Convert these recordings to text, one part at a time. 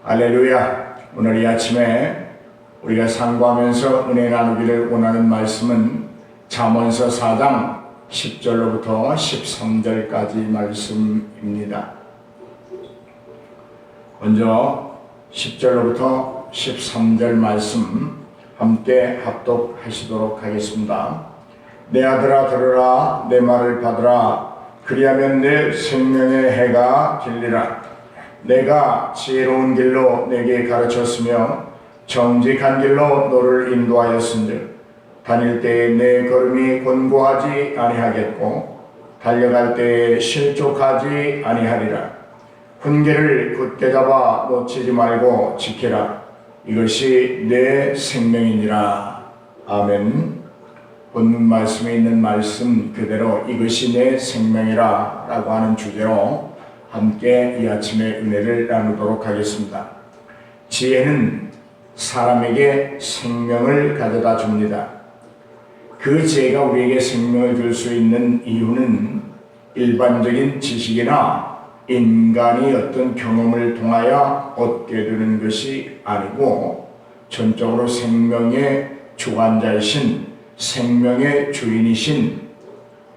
할렐루야. 오늘 이 아침에 우리가 상고하면서 은혜 나누기를 원하는 말씀은 잠언서 4장 10절로부터 13절까지 말씀입니다. 먼저 10절로부터 13절 말씀 함께 합독하시도록 하겠습니다. 내 아들아 들으라, 내 말을 받으라. 그리하면 내 생명의 해가 길리라. 내가 지혜로운 길로 내게 가르쳤으며 정직한 길로 너를 인도하였은즉 다닐 때에 내 걸음이 곤고하지 아니하겠고 달려갈 때에 실족하지 아니하리라. 훈계를 굳게 잡아 놓치지 말고 지키라. 이것이 내 생명이니라. 아멘. 본문 말씀에 있는 말씀 그대로 이것이 내 생명이라 라고 하는 주제로 함께 이 아침에 은혜를 나누도록 하겠습니다. 지혜는 사람에게 생명을 가져다 줍니다. 그 지혜가 우리에게 생명을 줄 수 있는 이유는 일반적인 지식이나 인간이 어떤 경험을 통하여 얻게 되는 것이 아니고 전적으로 생명의 주관자이신 생명의 주인이신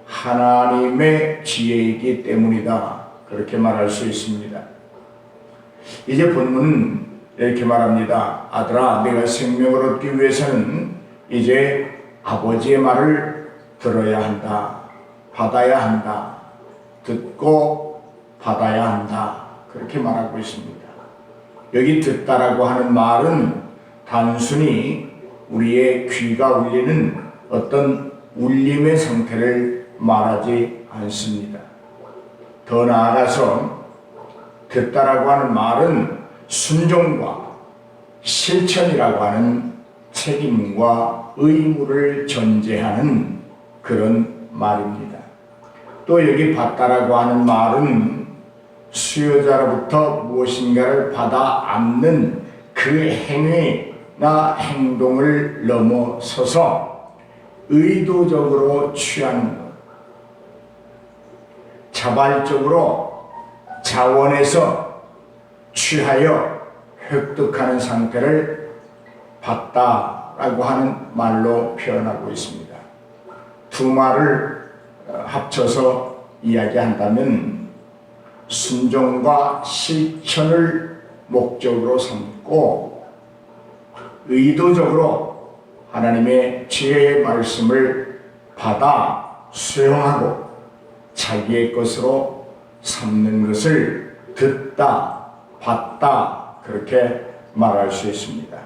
하나님의 지혜이기 때문이다. 그렇게 말할 수 있습니다. 이제 본문은 이렇게 말합니다. 아들아, 내가 생명을 얻기 위해서는 이제 아버지의 말을 들어야 한다. 받아야 한다. 듣고 받아야 한다. 그렇게 말하고 있습니다. 여기 듣다라고 하는 말은 단순히 우리의 귀가 울리는 어떤 울림의 상태를 말하지 않습니다. 더 나아가서 듣다라고 하는 말은 순종과 실천이라고 하는 책임과 의무를 전제하는 그런 말입니다. 또 여기 받다라고 하는 말은 수요자로부터 무엇인가를 받아 안는 그 행위나 행동을 넘어서서 의도적으로 취하는 것, 자발적으로 자원해서 취하여 획득하는 상태를 받다라고 하는 말로 표현하고 있습니다. 두 말을 합쳐서 이야기한다면 순종과 실천을 목적으로 삼고 의도적으로 하나님의 지혜의 말씀을 받아 수용하고 자기의 것으로 삼는 것을 듣다, 받다 그렇게 말할 수 있습니다.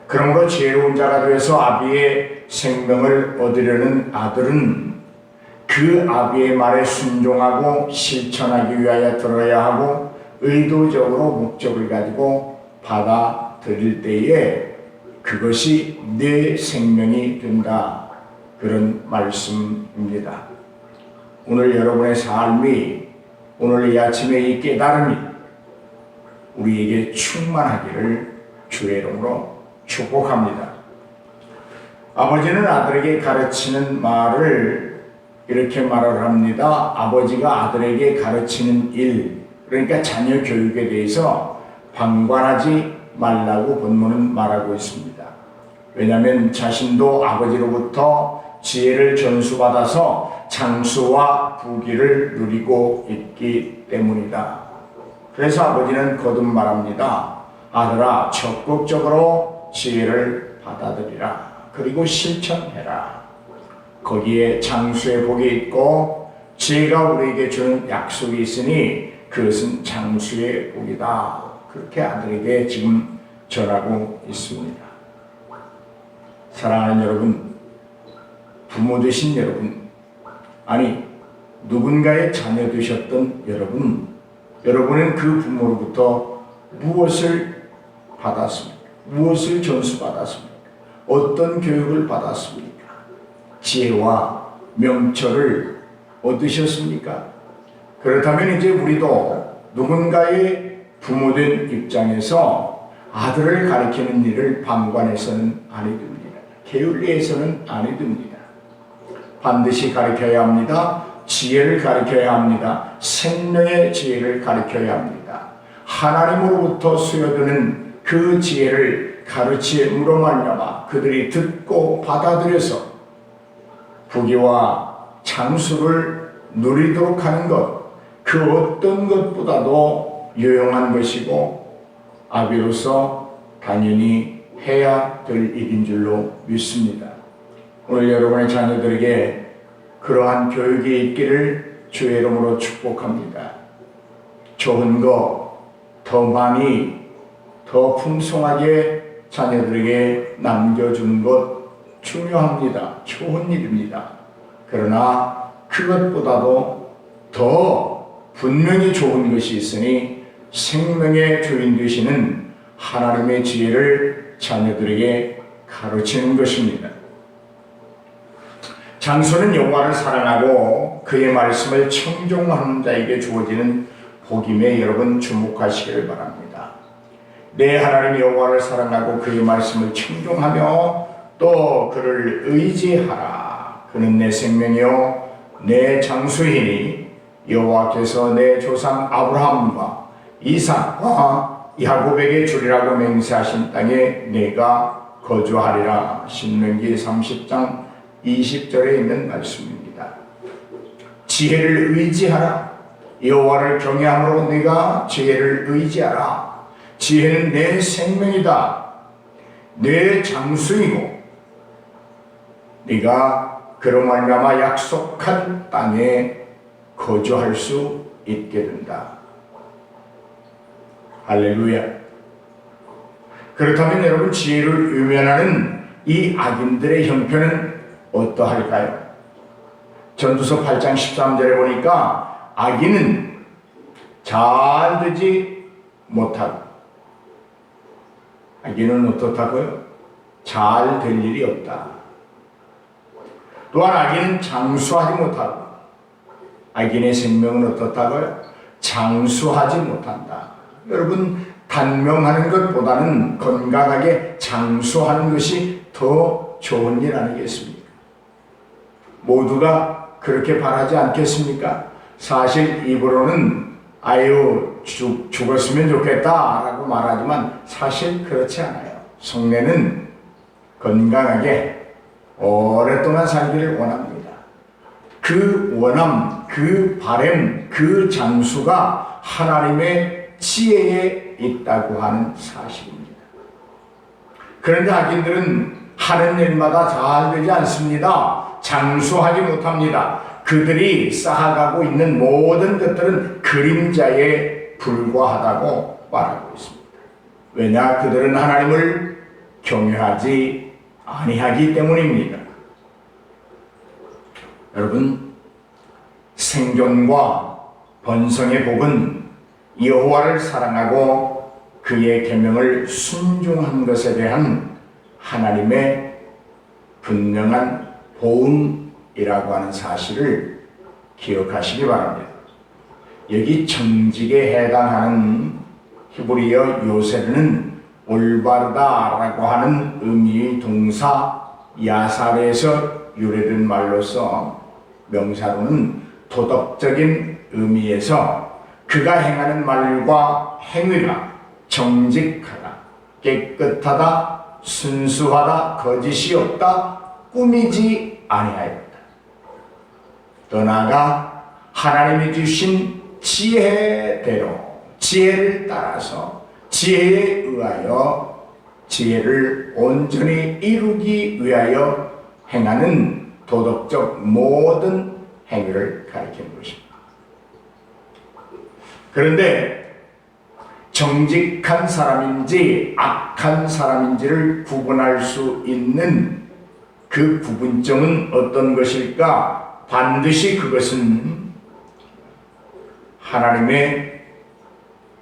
그러므로 지혜로운 자가 되어서 아비의 생명을 얻으려는 아들은 그 아비의 말에 순종하고 실천하기 위하여 들어야 하고 의도적으로 목적을 가지고 받아들일 때에 그것이 내 생명이 된다. 그런 말씀입니다. 오늘 여러분의 삶이, 오늘 이 아침에 이 깨달음이 우리에게 충만하기를 주의 이름으로 축복합니다. 아버지는 아들에게 가르치는 말을 이렇게 말을 합니다. 아버지가 아들에게 가르치는 일, 그러니까 자녀 교육에 대해서 방관하지 말라고 본문은 말하고 있습니다. 왜냐하면 자신도 아버지로부터 지혜를 전수받아서 장수와 부귀를 누리고 있기 때문이다. 그래서 아버지는 거듭 말합니다. 아들아, 적극적으로 지혜를 받아들이라. 그리고 실천해라. 거기에 장수의 복이 있고 지혜가 우리에게 주는 약속이 있으니 그것은 장수의 복이다. 그렇게 아들에게 지금 전하고 있습니다. 사랑하는 여러분, 부모 되신 여러분, 아니 누군가의 자녀 되셨던 여러분, 여러분은 그 부모로부터 무엇을 받았습니까? 무엇을 전수받았습니까? 어떤 교육을 받았습니까? 지혜와 명철을 얻으셨습니까? 그렇다면 이제 우리도 누군가의 부모된 입장에서 아들을 가르치는 일을 방관해서는 아니 됩니다. 게을리해서는 아니 됩니다. 반드시 가르쳐야 합니다. 지혜를 가르쳐야 합니다. 생명의 지혜를 가르쳐야 합니다. 하나님으로부터 수여되는 그 지혜를 가르침으로 말미암아 그들이 듣고 받아들여서 부귀와 장수를 누리도록 하는 것, 그 어떤 것보다도 유용한 것이고 아비로서 당연히 해야 될 일인 줄로 믿습니다. 오늘 여러분의 자녀들에게 그러한 교육이 있기를 주의 이름으로 축복합니다. 좋은 거 더 많이 더 풍성하게 자녀들에게 남겨주는 것 중요합니다. 좋은 일입니다. 그러나 그것보다도 더 분명히 좋은 것이 있으니 생명의 주인 되시는 하나님의 지혜를 자녀들에게 가르치는 것입니다. 장수는 여호와를 사랑하고 그의 말씀을 청종하는 자에게 주어지는 복임에 여러분 주목하시기를 바랍니다. 내 하나님 여호와를 사랑하고 그의 말씀을 청종하며 또 그를 의지하라. 그는 내 생명이요 내 장수이니 여호와께서 내 조상 아브라함과 이삭과 야곱에게 주리라고 맹세하신 땅에 내가 거주하리라. 신명기 30장 20절에 있는 말씀입니다. 지혜를 의지하라. 여호와를 경외함으로 네가 지혜를 의지하라. 지혜는 내 생명이다. 내 장수이고 네가 그로 말미암아 약속한 땅에 거주할 수 있게 된다. 할렐루야. 그렇다면 여러분, 지혜를 외면하는 이 악인들의 형편은 어떠할까요? 전도서 8장 13절에 보니까 악인은 잘 되지 못하고, 악인은 어떻다고요? 잘 될 일이 없다. 또한 악인은 장수하지 못하고, 악인의 생명은 어떻다고요? 장수하지 못한다. 여러분, 단명하는 것보다는 건강하게 장수하는 것이 더 좋은 일 아니겠습니까? 모두가 그렇게 바라지 않겠습니까? 사실 입으로는 아유 죽었으면 좋겠다 라고 말하지만 사실 그렇지 않아요. 속내는 건강하게 오랫동안 살기를 원합니다. 그 원함, 그 바람, 그 장수가 하나님의 지혜에 있다고 하는 사실입니다. 그런데 악인들은 하는 일마다 잘 되지 않습니다. 장수하지 못합니다. 그들이 쌓아가고 있는 모든 것들은 그림자에 불과하다고 말하고 있습니다. 왜냐? 그들은 하나님을 경외하지 아니하기 때문입니다. 여러분, 생존과 번성의 복은 여호와를 사랑하고 그의 계명을 순종한 것에 대한 하나님의 분명한 보응이라고 하는 사실을 기억하시기 바랍니다. 여기 정직에 해당하는 히브리어 요셉은 올바르다라고 하는 의미의 동사 야살에서 유래된 말로서 명사로는 도덕적인 의미에서 그가 행하는 말과 행위가 정직하다, 깨끗하다, 순수하다, 거짓이 없다, 꾸미지 아니하였다. 더 나아가 하나님이 주신 지혜대로, 지혜를 따라서 지혜에 의하여 지혜를 온전히 이루기 위하여 행하는 도덕적 모든 행위를 가리키는 것입니다. 그런데 정직한 사람인지 악한 사람인지를 구분할 수 있는 그 구분점은 어떤 것일까? 반드시 그것은 하나님의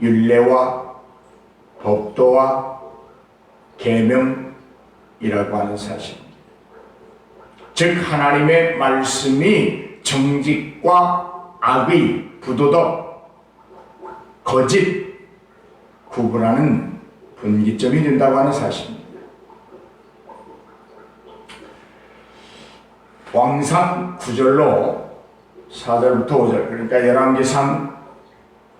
율례와 법도와 계명이라고 하는 사실입니다. 즉 하나님의 말씀이 정직과 악의, 부도덕, 거짓 구분하는 분기점이 된다고 하는 사실입니다. 왕상 9절로 4절부터 5절, 그러니까 열왕기상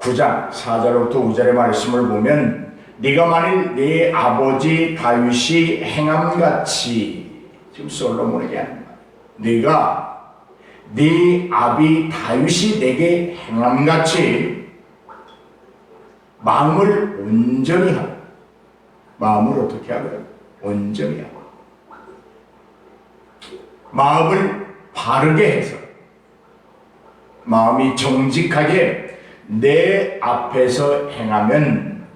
9장 4절부터 5절의 말씀을 보면 네가 만일 네 아버지 다윗이 행함같이, 지금 솔로몬에게 하는 말, 네가 네 아비 다윗이 내게 행함같이 마음을 온전히 하고, 마음을 어떻게 하고요? 온전히 하고, 마음을 바르게 해서 마음이 정직하게 내 앞에서 행하면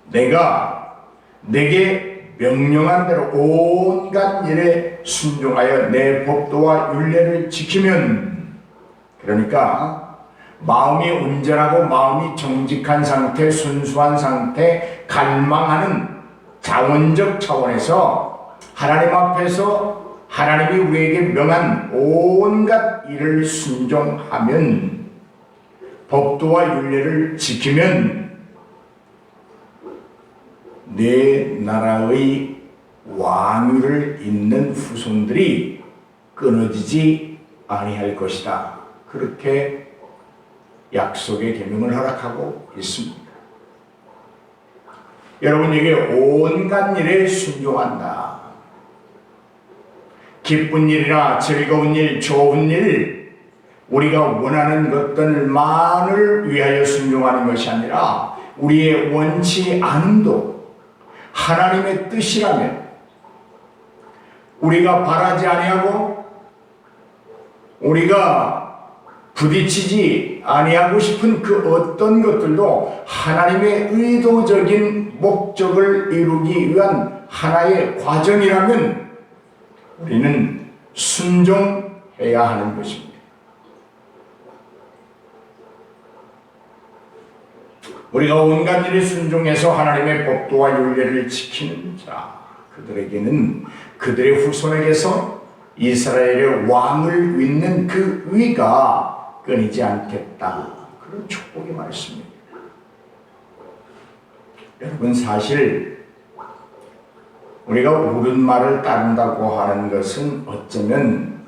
내가 내게 명령한 대로 온갖 일에 순종하여 내 법도와 율례를 지키면, 그러니까 마음이 온전하고 마음이 정직한 상태, 순수한 상태, 갈망하는 자원적 차원에서 하나님 앞에서 하나님이 우리에게 명한 온갖 일을 순종하면, 법도와 율례를 지키면 내 나라의 왕위를 잇는 후손들이 끊어지지 아니할 것이다. 그렇게 약속의 계명을 허락하고 있습니다. 여러분에게 온갖 일에 순종한다. 기쁜 일이나 즐거운 일, 좋은 일, 우리가 원하는 것들만을 위하여 순종하는 것이 아니라 우리의 원치 않음도 하나님의 뜻이라면, 우리가 바라지 아니하고 우리가 부딪히지 아니하고 싶은 그 어떤 것들도 하나님의 의도적인 목적을 이루기 위한 하나의 과정이라면 우리는 순종해야 하는 것입니다. 우리가 온갖 일에 순종해서 하나님의 법도와 율례를 지키는 자, 그들에게는, 그들의 후손에게서 이스라엘의 왕을 잇는 그 위가 끊이지 않겠다. 그런 축복의 말씀입니다. 여러분, 사실 우리가 옳은 말을 따른다고 하는 것은 어쩌면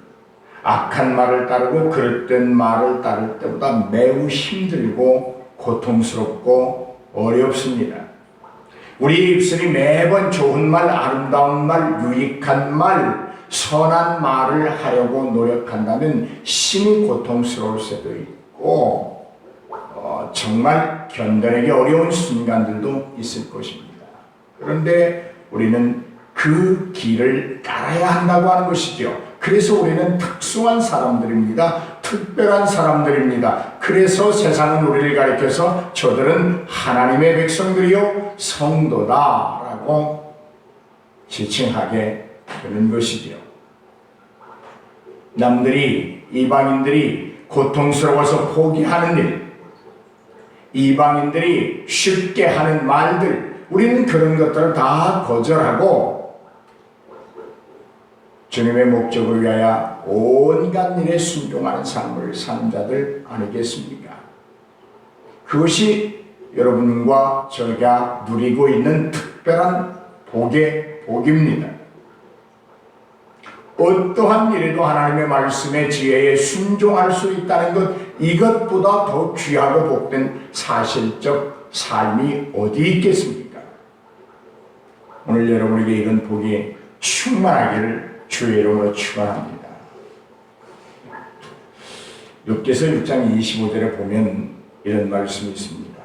악한 말을 따르고 그릇된 말을 따를 때보다 매우 힘들고 고통스럽고 어렵습니다. 우리 입술이 매번 좋은 말, 아름다운 말, 유익한 말, 선한 말을 하려고 노력한다면 심히 고통스러울 수도 있고 정말 견뎌내기 어려운 순간들도 있을 것입니다. 그런데 우리는 그 길을 따라야 한다고 하는 것이죠. 그래서 우리는 특수한 사람들입니다. 특별한 사람들입니다. 그래서 세상은 우리를 가리켜서 저들은 하나님의 백성들이요 성도다라고 지칭하게 되는 것이지요. 남들이, 이방인들이 고통스러워서 포기하는 일, 이방인들이 쉽게 하는 말들, 우리는 그런 것들을 다 거절하고 주님의 목적을 위하여 온갖 일에 순종하는 삶을 사는 자들 아니겠습니까? 그것이 여러분과 저희가 누리고 있는 특별한 복의 복입니다. 어떠한 일에도 하나님의 말씀의 지혜에 순종할 수 있다는 것, 이것보다 더 귀하고 복된 사실적 삶이 어디 있겠습니까? 오늘 여러분에게 이런 복이 충만하기를 주의 이름으로 축원합니다. 욥기서 6장 25절에 보면 이런 말씀이 있습니다.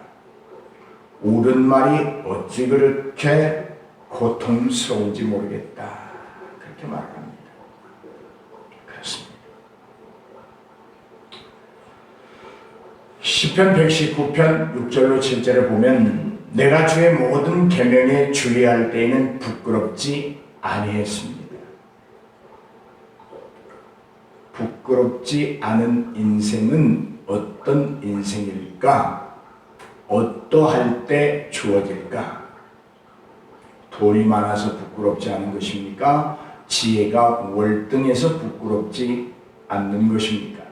옳은 말이 어찌 그렇게 고통스러운지 모르겠다. 그렇게 말합니다. 그렇습니다. 시편 119편 6절로 7절에 보면 내가 주의 모든 계명에 주의할 때에는 부끄럽지 아니했습니다. 부끄럽지 않은 인생은 어떤 인생일까? 어떠할 때 주어질까? 돈이 많아서 부끄럽지 않은 것입니까? 지혜가 월등해서 부끄럽지 않는 것입니까?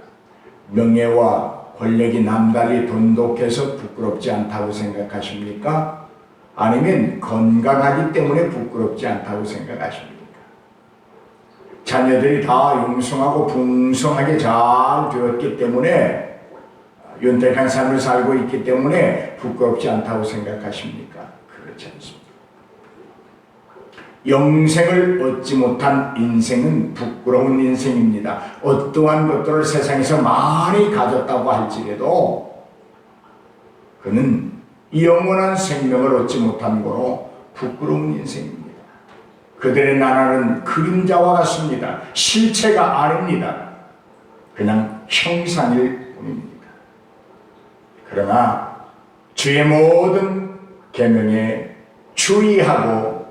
명예와 권력이 남달리 돈독해서 부끄럽지 않다고 생각하십니까? 아니면 건강하기 때문에 부끄럽지 않다고 생각하십니까? 자녀들이 다 융성하고 풍성하게 잘 되었기 때문에 윤택한 삶을 살고 있기 때문에 부끄럽지 않다고 생각하십니까? 그렇지 않습니다. 영생을 얻지 못한 인생은 부끄러운 인생입니다. 어떠한 것들을 세상에서 많이 가졌다고 할지라도 그는 영원한 생명을 얻지 못한 거로 부끄러운 인생입니다. 그들의 나라는 그림자와 같습니다. 실체가 아닙니다. 그냥 형상일 뿐입니다. 그러나 주의 모든 계명에 주의하고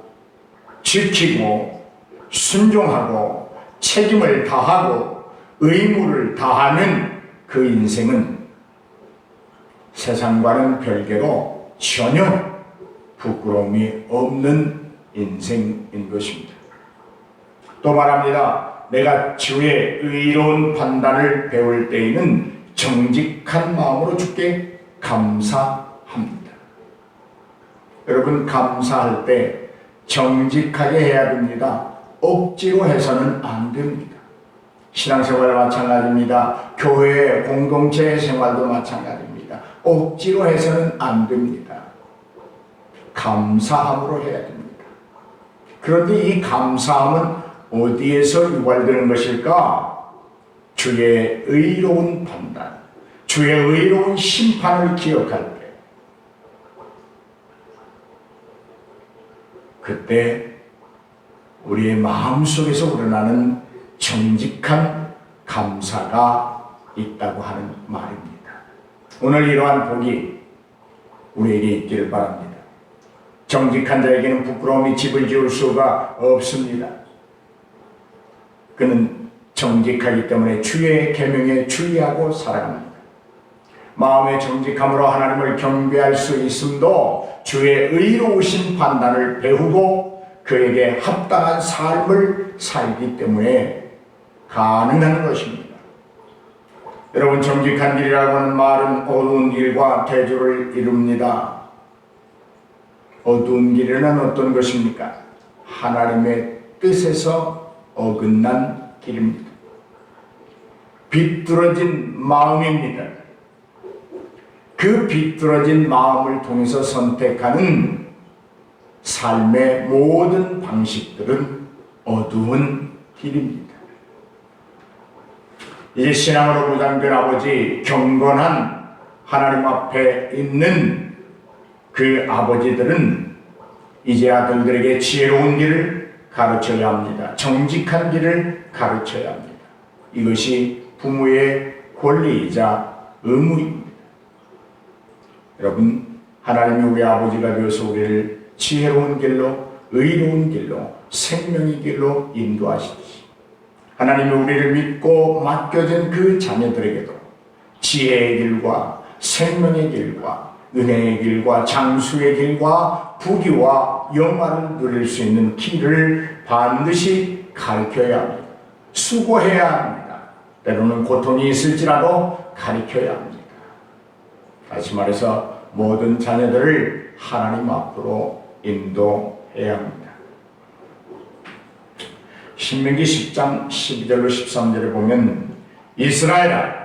지키고 순종하고 책임을 다하고 의무를 다하는 그 인생은 세상과는 별개로 전혀 부끄러움이 없는 인생인 것입니다. 또 말합니다. 내가 주의 의로운 판단을 배울 때에는 정직한 마음으로 주께 감사합니다. 여러분, 감사할 때 정직하게 해야 됩니다. 억지로 해서는 안 됩니다. 신앙생활 마찬가지입니다. 교회 공동체 생활도 마찬가지입니다. 억지로 해서는 안 됩니다. 감사함으로 해야 됩니다. 그런데 이 감사함은 어디에서 유발되는 것일까? 주의 의로운 판단, 주의 의로운 심판을 기억할 때, 그때 우리의 마음속에서 우러나는 정직한 감사가 있다고 하는 말입니다. 오늘 이러한 복이 우리에게 있기를 바랍니다. 정직한 자에게는 부끄러움이 집을 지을 수가 없습니다. 그는 정직하기 때문에 주의 계명에 주의하고 살아갑니다. 마음의 정직함으로 하나님을 경배할 수 있음도 주의 의로우신 판단을 배우고 그에게 합당한 삶을 살기 때문에 가능한 것입니다. 여러분, 정직한 길이라고 하는 말은 어두운 길과 대조를 이룹니다. 어두운 길은 어떤 것입니까? 하나님의 뜻에서 어긋난 길입니다. 비뚤어진 마음입니다. 그 비뚤어진 마음을 통해서 선택하는 삶의 모든 방식들은 어두운 길입니다. 이제 신앙으로 무장된 아버지, 경건한 하나님 앞에 있는 그 아버지들은 이제 아들들에게 지혜로운 길을 가르쳐야 합니다. 정직한 길을 가르쳐야 합니다. 이것이 부모의 권리이자 의무입니다. 여러분, 하나님이 우리 아버지가 되어서 우리를 지혜로운 길로, 의로운 길로, 생명의 길로 인도하시듯이 하나님이 우리를 믿고 맡겨진 그 자녀들에게도 지혜의 길과 생명의 길과 은혜의 길과 장수의 길과 부귀와 영화를 누릴 수 있는 길을 반드시 가르쳐야 합니다. 수고해야 합니다. 때로는 고통이 있을지라도 가르쳐야 합니다. 다시 말해서 모든 자녀들을 하나님 앞으로 인도해야 합니다. 신명기 10장 12절로 13절에 보면 이스라엘아,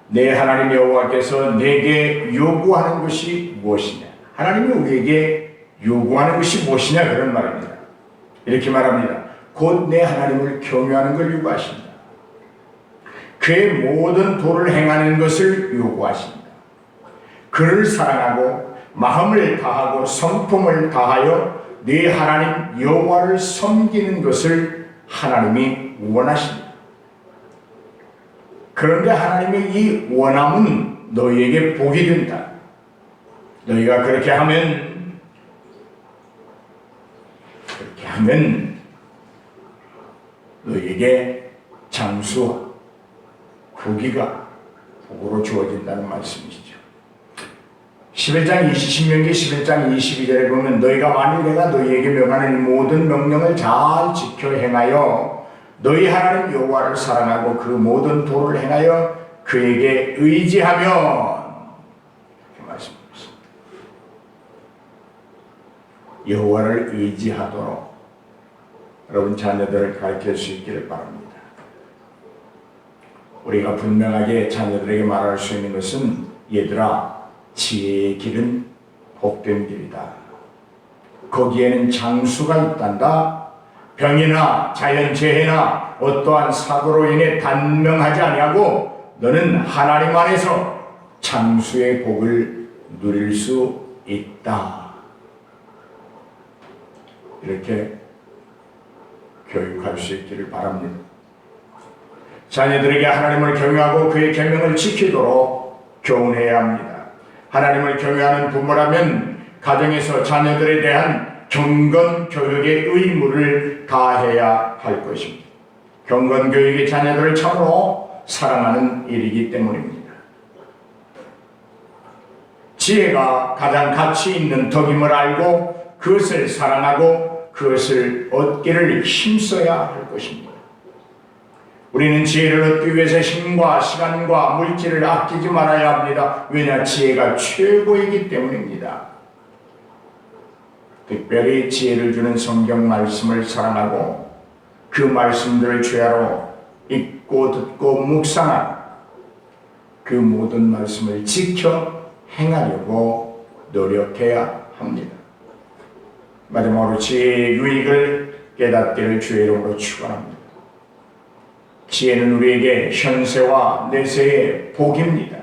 내 하나님 여호와께서 내게 요구하는 것이 무엇이냐? 하나님이 우리에게 요구하는 것이 무엇이냐? 그런 말입니다. 이렇게 말합니다. 곧 내 하나님을 경외하는 걸 요구하십니다. 그의 모든 도를 행하는 것을 요구하십니다. 그를 사랑하고 마음을 다하고 성품을 다하여 네 하나님 여호와를 섬기는 것을 하나님이 원하십니다. 그런데 하나님의 이 원함은 너희에게 복이 된다. 너희가 그렇게 하면 너희에게 장수와 부귀가 복으로 주어진다는 말씀이시죠. 11장 신명기 11장 22절에 보면 너희가 만일 내가 너희에게 명하는 모든 명령을 잘 지켜 행하여 너희 하나님 여호와를 사랑하고 그 모든 도를 행하여 그에게 의지하면, 이렇게 말씀하셨습니다. 여호와를 의지하도록 여러분 자녀들을 가르칠 수 있기를 바랍니다. 우리가 분명하게 자녀들에게 말할 수 있는 것은 얘들아, 지혜의 길은 복된 길이다. 거기에는 장수가 있단다. 병이나 자연재해나 어떠한 사고로 인해 단명하지 아니하고 너는 하나님 안에서 장수의 복을 누릴 수 있다. 이렇게 교육할 수 있기를 바랍니다. 자녀들에게 하나님을 경외하고 그의 계명을 지키도록 교훈해야 합니다. 하나님을 경외하는 부모라면 가정에서 자녀들에 대한 경건 교육의 의무를 다해야 할 것입니다. 경건 교육이 자녀들을 참으로 사랑하는 일이기 때문입니다. 지혜가 가장 가치 있는 덕임을 알고 그것을 사랑하고 그것을 얻기를 힘써야 할 것입니다. 우리는 지혜를 얻기 위해서 힘과 시간과 물질을 아끼지 말아야 합니다. 왜냐? 지혜가 최고이기 때문입니다. 특별히 지혜를 주는 성경 말씀을 사랑하고 그 말씀들을 죄하로 읽고 듣고 묵상한 그 모든 말씀을 지켜 행하려고 노력해야 합니다. 마지막으로 지혜의 유익을 깨닫기를 주의 이름으로 축원합니다. 지혜는 우리에게 현세와 내세의 복입니다.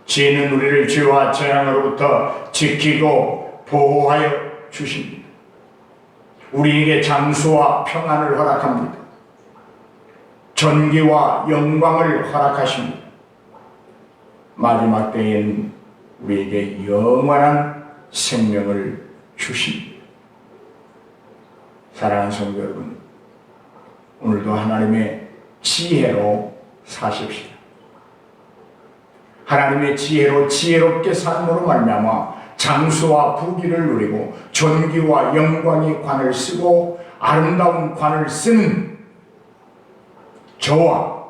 지혜는 우리를 죄와 재앙으로부터 지키고 보호하여 주십니다. 우리에게 장수와 평안을 허락합니다. 존귀와 영광을 허락하십니다. 마지막 때에는 우리에게 영원한 생명을 주십니다. 사랑하는 성도 여러분, 오늘도 하나님의 지혜로 사십시오. 하나님의 지혜로 지혜롭게 삶으로 말미암아 장수와 부귀를 누리고 존귀와 영광의 관을 쓰고 아름다운 관을 쓰는 저와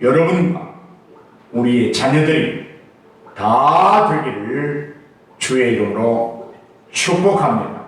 여러분과 우리의 자녀들이 다 되기를 주의 이름으로 축복합니다.